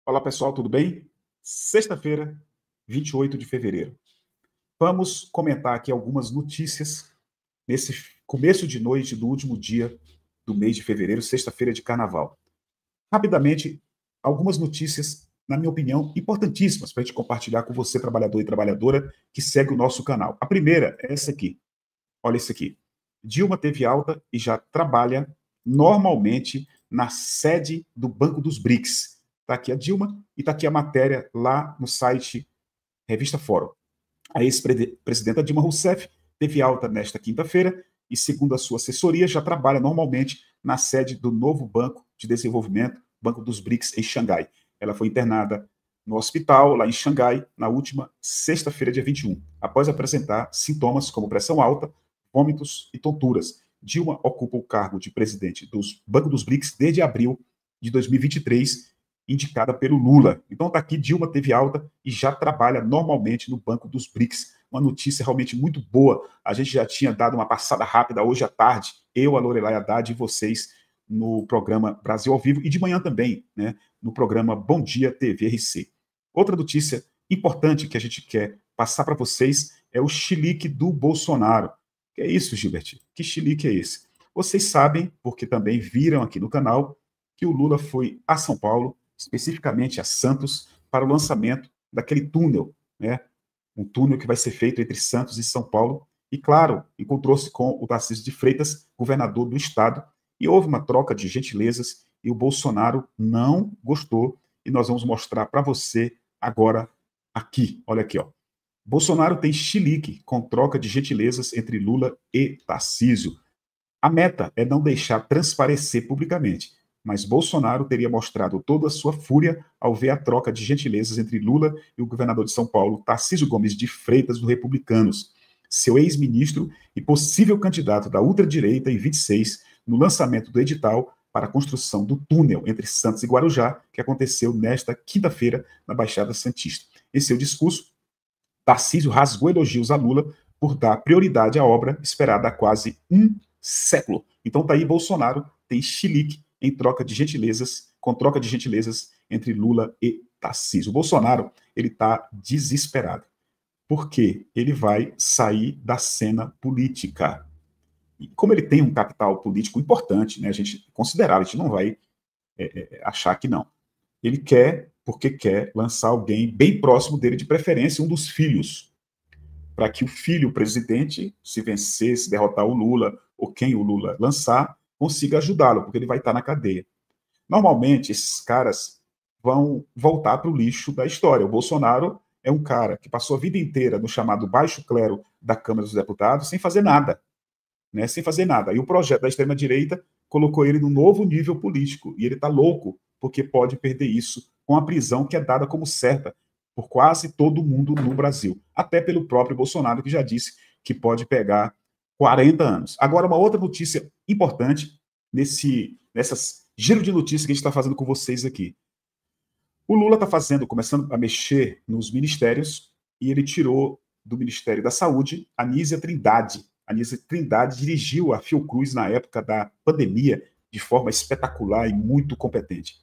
Olá pessoal, tudo bem? Sexta-feira, 28 de fevereiro. Vamos comentar aqui algumas notícias nesse começo de noite do último dia do mês de fevereiro, sexta-feira de carnaval. Rapidamente, algumas notícias, na minha opinião, importantíssimas para a gente compartilhar com você, trabalhador e trabalhadora, que segue o nosso canal. A primeira é essa aqui. Olha isso aqui. Dilma teve alta e já trabalha normalmente na sede do Banco dos BRICS. Está aqui a Dilma e está aqui a matéria lá no site Revista Fórum. A ex-presidenta Dilma Rousseff teve alta nesta quinta-feira e, segundo a sua assessoria, já trabalha normalmente na sede do novo Banco de Desenvolvimento, Banco dos BRICS, em Xangai. Ela foi internada no hospital, lá em Xangai, na última sexta-feira, dia 21, após apresentar sintomas como pressão alta, vômitos e tonturas. Dilma ocupa o cargo de presidente do Banco dos BRICS desde abril de 2023, indicada pelo Lula. Então está aqui, Dilma teve alta e já trabalha normalmente no Banco dos BRICS. Uma notícia realmente muito boa. A gente já tinha dado uma passada rápida hoje à tarde, eu, a Lorelai Haddad e vocês, no programa Brasil ao Vivo, e de manhã também, né, no programa Bom Dia TVRC. Outra notícia importante que a gente quer passar para vocês é o chilique do Bolsonaro. Que é isso, Gilbert? Que chilique é esse? Vocês sabem, porque também viram aqui no canal, que o Lula foi a São Paulo, especificamente a Santos, para o lançamento daquele túnel, né? Um túnel que vai ser feito entre Santos e São Paulo. E, claro, encontrou-se com o Tarcísio de Freitas, governador do estado, e houve uma troca de gentilezas e o Bolsonaro não gostou. E nós vamos mostrar para você agora aqui. Olha aqui, ó. Bolsonaro tem chilique com troca de gentilezas entre Lula e Tarcísio. A meta é não deixar transparecer publicamente, mas Bolsonaro teria mostrado toda a sua fúria ao ver a troca de gentilezas entre Lula e o governador de São Paulo, Tarcísio Gomes de Freitas, do Republicanos, seu ex-ministro e possível candidato da ultradireita em 26, no lançamento do edital para a construção do túnel entre Santos e Guarujá, que aconteceu nesta quinta-feira na Baixada Santista. Em seu discurso, Tarcísio rasgou elogios a Lula por dar prioridade à obra esperada há quase um século. Então tá aí, Bolsonaro tem chilique em troca de gentilezas, com troca de gentilezas entre Lula e Tarcísio. O Bolsonaro, ele está desesperado, porque ele vai sair da cena política. E como ele tem um capital político importante, né, a gente considerável, a gente não vai achar que não. Ele quer, porque quer lançar alguém bem próximo dele, de preferência um dos filhos, para que o filho, o presidente, se vencer, se derrotar o Lula, ou quem o Lula lançar, consiga ajudá-lo, porque ele vai estar na cadeia. Normalmente, esses caras vão voltar para o lixo da história. O Bolsonaro é um cara que passou a vida inteira no chamado baixo clero da Câmara dos Deputados sem fazer nada, né? Sem fazer nada. E o projeto da extrema-direita colocou ele num novo nível político. E ele está louco, porque pode perder isso com a prisão que é dada como certa por quase todo mundo no Brasil. Até pelo próprio Bolsonaro, que já disse que pode pegar 40 anos. Agora, uma outra notícia importante nessas giro de notícias que a gente está fazendo com vocês aqui. O Lula está começando a mexer nos ministérios, e ele tirou do Ministério da Saúde a Anísia Trindade. A Anísia Trindade dirigiu a Fiocruz na época da pandemia de forma espetacular e muito competente.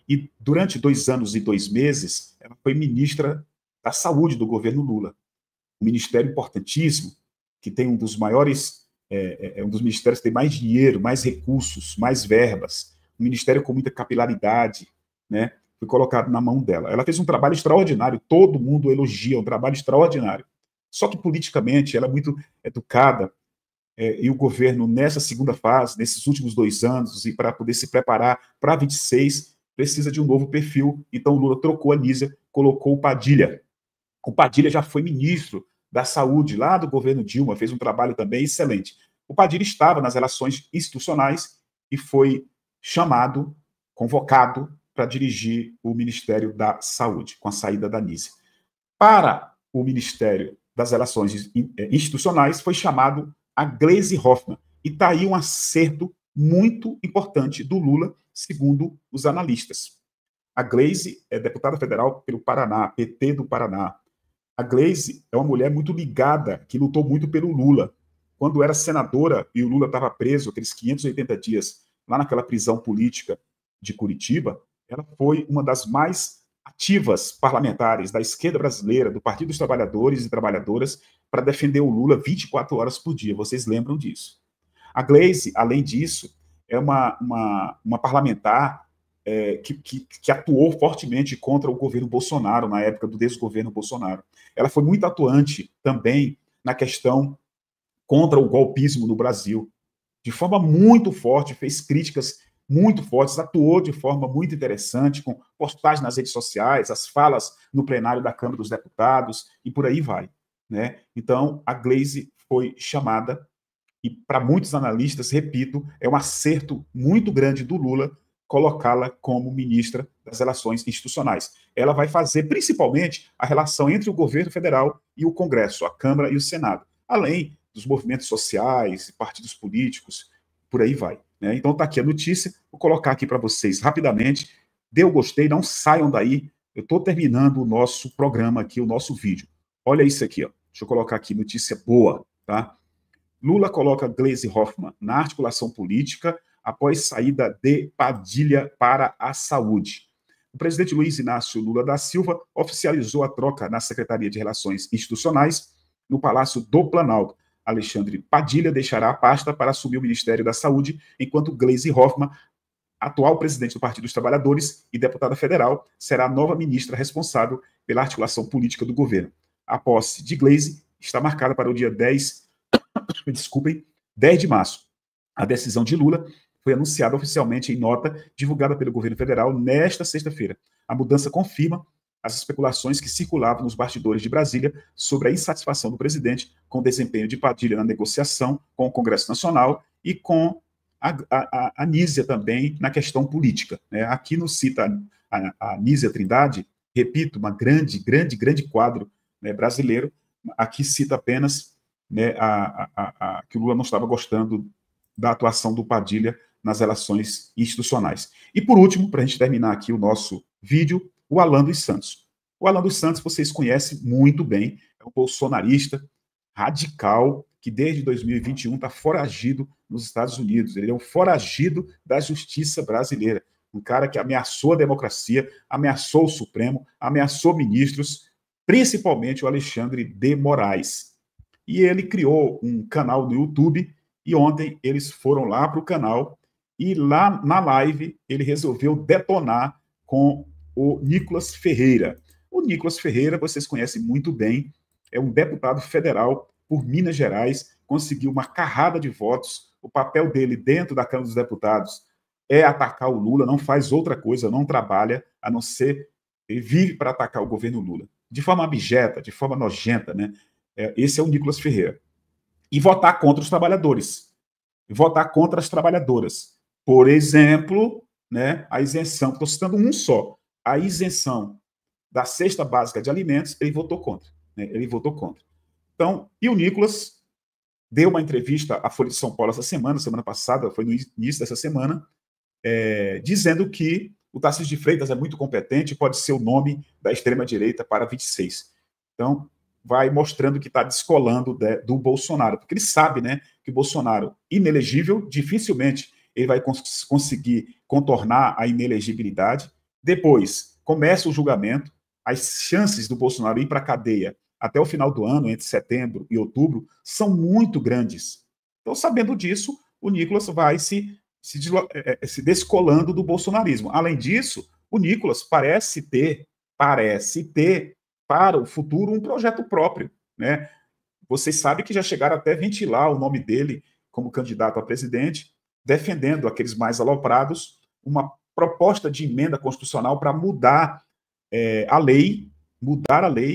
E durante 2 anos e 2 meses, ela foi ministra da Saúde do governo Lula. Um ministério importantíssimo, que tem um dos maiores, um dos ministérios que tem mais dinheiro, mais recursos, mais verbas, um ministério com muita capilaridade, né? Foi colocado na mão dela. Ela fez um trabalho extraordinário, todo mundo elogia, um trabalho extraordinário. Só que politicamente ela é muito educada, e o governo, nessa segunda fase, nesses últimos 2 anos, e para poder se preparar para 26, precisa de um novo perfil. Então o Lula trocou a Nízia, colocou o Padilha. O Padilha já foi ministro da Saúde lá do governo Dilma, fez um trabalho também excelente. O Padilha estava nas relações institucionais e foi chamado, convocado para dirigir o Ministério da Saúde, com a saída da Nízia. Para o Ministério das Relações Institucionais foi chamado a Gleisi Hoffmann. E está aí um acerto muito importante do Lula, segundo os analistas. A Gleisi é deputada federal pelo Paraná, PT do Paraná. A Gleisi é uma mulher muito ligada, que lutou muito pelo Lula. Quando era senadora e o Lula estava preso, aqueles 580 dias, lá naquela prisão política de Curitiba, ela foi uma das mais ativas parlamentares da esquerda brasileira, do Partido dos Trabalhadores e Trabalhadoras, para defender o Lula 24 horas por dia. Vocês lembram disso? A Gleisi, além disso, é uma parlamentar que atuou fortemente contra o governo Bolsonaro, na época do desgoverno Bolsonaro. Ela foi muito atuante também na questão contra o golpismo no Brasil, de forma muito forte, fez críticas muito fortes, atuou de forma muito interessante, com postagens nas redes sociais, as falas no plenário da Câmara dos Deputados, e por aí vai. Né? Então, a Gleisi foi chamada, e para muitos analistas, repito, é um acerto muito grande do Lula colocá-la como ministra das Relações Institucionais. Ela vai fazer, principalmente, a relação entre o governo federal e o Congresso, a Câmara e o Senado, além dos movimentos sociais, partidos políticos, por aí vai. Né? Então está aqui a notícia, vou colocar aqui para vocês rapidamente. Dê o gostei, não saiam daí. Eu estou terminando o nosso programa aqui, o nosso vídeo. Olha isso aqui, ó. Deixa eu colocar aqui, notícia boa, tá? Lula coloca Gleisi Hoffmann na articulação política após saída de Padilha para a saúde. O presidente Luiz Inácio Lula da Silva oficializou a troca na Secretaria de Relações Institucionais no Palácio do Planalto. Alexandre Padilha deixará a pasta para assumir o Ministério da Saúde, enquanto Gleisi Hoffmann, atual presidente do Partido dos Trabalhadores e deputada federal, será a nova ministra responsável pela articulação política do governo. A posse de Gleisi está marcada para o dia 10 de março. A decisão de Lula foi anunciada oficialmente em nota divulgada pelo governo federal nesta sexta-feira. A mudança confirma as especulações que circulavam nos bastidores de Brasília sobre a insatisfação do presidente com o desempenho de Padilha na negociação com o Congresso Nacional e com a Anísia também na questão política. Né? Aqui nos cita a Anísia Trindade, repito, uma grande quadro, né, brasileiro. Aqui cita apenas, né, que o Lula não estava gostando da atuação do Padilha nas relações institucionais. E por último, para a gente terminar aqui o nosso vídeo, o Alan dos Santos. O Alan dos Santos vocês conhecem muito bem, é um bolsonarista radical que desde 2021 está foragido nos Estados Unidos. Ele é um foragido da justiça brasileira, um cara que ameaçou a democracia, ameaçou o Supremo, ameaçou ministros, principalmente o Alexandre de Moraes. E ele criou um canal no YouTube e ontem eles foram lá para o canal e lá na live ele resolveu detonar com o Nicolas Ferreira. O Nicolas Ferreira, vocês conhecem muito bem, é um deputado federal por Minas Gerais, conseguiu uma carrada de votos. O papel dele dentro da Câmara dos Deputados é atacar o Lula, não faz outra coisa, não trabalha, a não ser, ele vive para atacar o governo Lula. De forma abjeta, de forma nojenta, né? Esse é o Nicolas Ferreira. E votar contra os trabalhadores. Votar contra as trabalhadoras. Por exemplo, né, a isenção, estou citando um só, a isenção da cesta básica de alimentos, ele votou contra. Né? Ele votou contra. Então, e o Nicolas deu uma entrevista à Folha de São Paulo essa semana passada, foi no início dessa semana, dizendo que o Tarcísio de Freitas é muito competente e pode ser o nome da extrema-direita para 26. Então, vai mostrando que está descolando do Bolsonaro, porque ele sabe, né, que o Bolsonaro, inelegível, dificilmente ele vai conseguir contornar a inelegibilidade. Depois, começa o julgamento, as chances do Bolsonaro ir para a cadeia até o final do ano, entre setembro e outubro, são muito grandes. Então, sabendo disso, o Nicolas vai se descolando do bolsonarismo. Além disso, o Nicolas parece ter para o futuro um projeto próprio. Né? Vocês sabem que já chegaram até a ventilar o nome dele como candidato a presidente, defendendo aqueles mais aloprados uma proposta de emenda constitucional para mudar a lei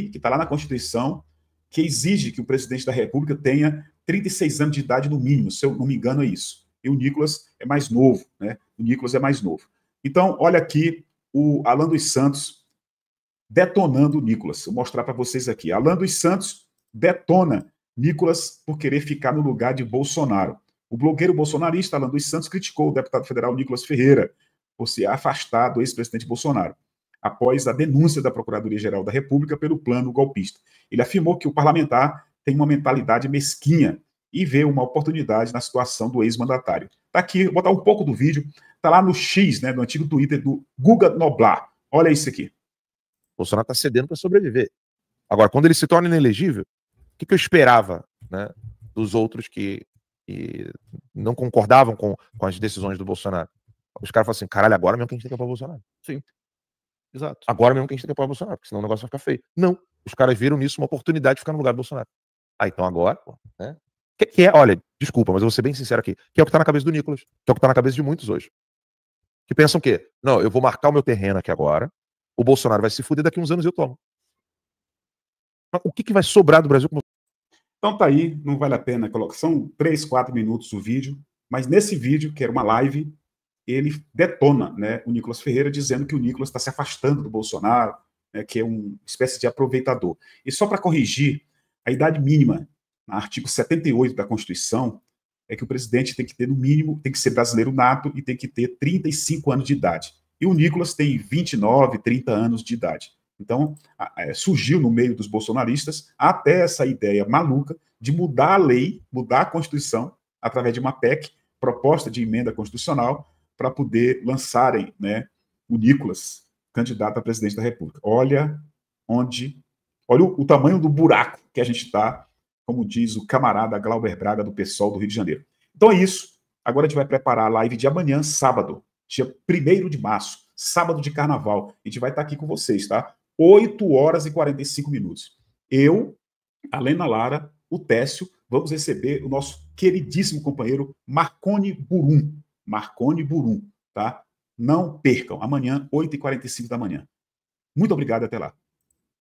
que está lá na Constituição, que exige que o presidente da República tenha 36 anos de idade no mínimo, se eu não me engano é isso. E o Nicolas é mais novo, né? O Nicolas é mais novo. Então, olha aqui o Alan dos Santos detonando o Nicolas. Vou mostrar para vocês aqui. Alan dos Santos detona Nicolas por querer ficar no lugar de Bolsonaro. O blogueiro bolsonarista Alan dos Santos criticou o deputado federal Nicolas Ferreira por se afastar do ex-presidente Bolsonaro, após a denúncia da Procuradoria-Geral da República pelo plano golpista. Ele afirmou que o parlamentar tem uma mentalidade mesquinha e vê uma oportunidade na situação do ex-mandatário. Está aqui, vou botar um pouco do vídeo Está lá no X, né, no antigo Twitter do Guga Noblar. Olha isso aqui. O Bolsonaro está cedendo para sobreviver. Agora, quando ele se torna inelegível, o que eu esperava, né, dos outros que não concordavam com as decisões do Bolsonaro? Os caras falam assim, caralho, agora mesmo que a gente tem que apoiar o Bolsonaro. Sim. Exato. Agora mesmo que a gente tem que apoiar o Bolsonaro, porque senão o negócio vai ficar feio. Não. Os caras viram nisso uma oportunidade de ficar no lugar do Bolsonaro. Ah, então agora, pô, né? Que é, olha, desculpa, mas eu vou ser bem sincero aqui, que é o que tá na cabeça do Nicolas, que é o que tá na cabeça de muitos hoje. Que pensam o quê? Não, eu vou marcar o meu terreno aqui agora, o Bolsonaro vai se fuder, daqui uns anos eu tomo. Mas o que vai sobrar do Brasil? Então tá aí, não vale a pena colocar. São 3, 4 minutos o vídeo, mas nesse vídeo, que era uma live, ele detona, né, o Nicolas Ferreira, dizendo que o Nicolas está se afastando do Bolsonaro, né, que é uma espécie de aproveitador. E só para corrigir, a idade mínima, no artigo 78 da Constituição, é que o presidente tem que ter, no mínimo, tem que ser brasileiro nato e tem que ter 35 anos de idade. E o Nicolas tem 29, 30 anos de idade. Então, surgiu no meio dos bolsonaristas até essa ideia maluca de mudar a lei, mudar a Constituição, através de uma PEC, proposta de emenda constitucional, para poder lançarem, né, o Nicolas, candidato a presidente da República. Olha o tamanho do buraco que a gente está, como diz o camarada Glauber Braga, do PSOL do Rio de Janeiro. Então é isso. Agora a gente vai preparar a live de amanhã, sábado, dia 1º de março, sábado de carnaval. A gente vai estar aqui com vocês, tá? 8 horas e 45 minutos. Eu, a Lena Lara, o Técio, vamos receber o nosso queridíssimo companheiro Marconi Burum. Marconi Burum, tá? Não percam. Amanhã, 8h45 da manhã. Muito obrigado e até lá.